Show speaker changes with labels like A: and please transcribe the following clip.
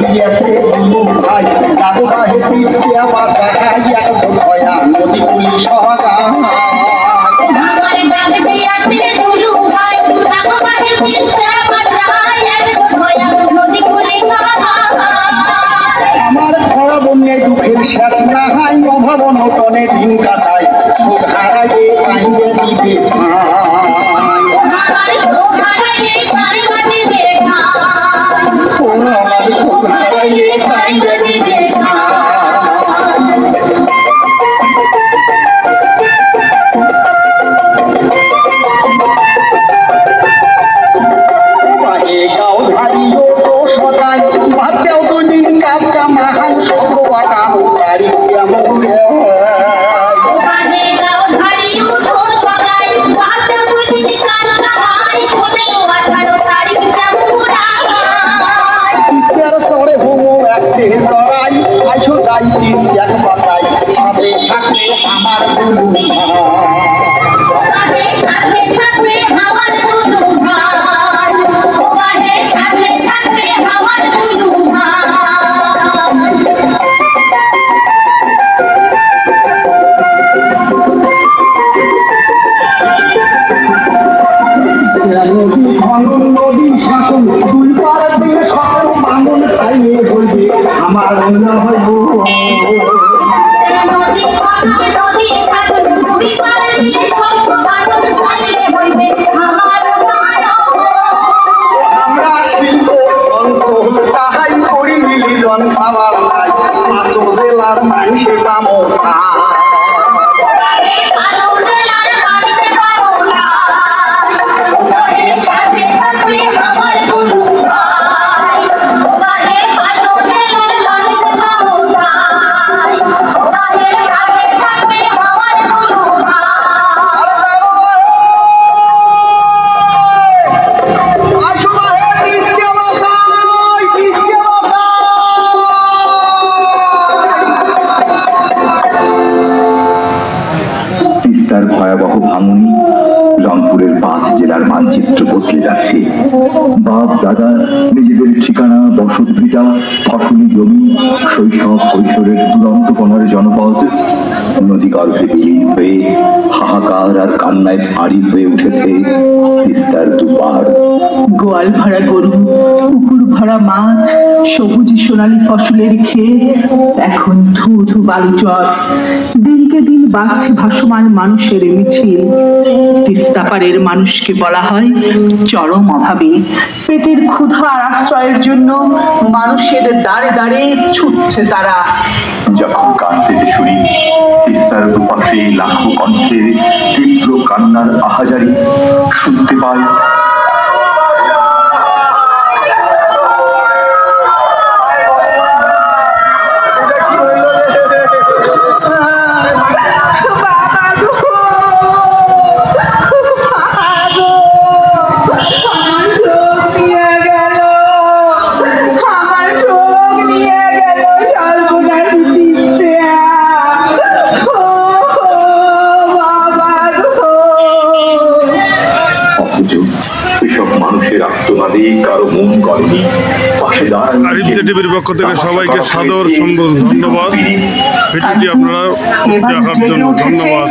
A: দিয়েছে ভাই দাদু ভাই পিসকে আমার দেখাই এক ভয়া নদী কুলি সহগা আমার খরা বন্যায় দুঃখের শেষ না হয় অভাব অনটনে দিন কাটায় সুখ হারাইয়ে কাইবে দিবে আমার সুখ হারাইয়ে কাইবে দিবে আমার নদী শাসন দুই পাড়ের দিকে সকল বাঙন খাইয়ে বলবে আমার হইব আমরা শিল্প অঞ্চল তাহাই করি মিলিজন খাবার নাই পাঁচ জেলার মানুষের দামও
B: ভয়াবহ ভাঙনি রংপুরের 5 জেলার মানচিত্র বদলে যাচ্ছে। বাপ দাদা নিজেদের ঠিকানা, বসত ভিটা, ফসলি জমি, শৈশব কৈশোরের দুরন্ত কোণের জনপদ নদী গর্ভে বিলীন হয়ে হাহাকার আর কান্নায় ভারী হয়ে উঠেছে তিস্তার দুপার।
C: গোয়াল ভরা গরু, পুকুর ভরা মাছ, সবুজ সোনালী ফসলের ক্ষেত, এখন ধু ধু বালুচর। দিনকে দিন বাড়ছে ভাসমান মানুষের মিছিল। তিস্তা পাড়ের মানুষকে বলা হয় চরম অভাবী। পেটের ক্ষুধা আর আশ্রয়ের জন্য মানুষের দাঁড়ে দাঁড়ে ছুটছে তারা।
B: যখন কান থেকে শুনি তিস্তার দুপাশে লাখো কণ্ঠের তীব্র কান্নার আহাজারি, শুনতে পাই
D: আরিফজে টিভির পক্ষ থেকে সবাইকে সাদর ধন্যবাদ। ভিডিওটি আপনারা দেখার জন্য ধন্যবাদ।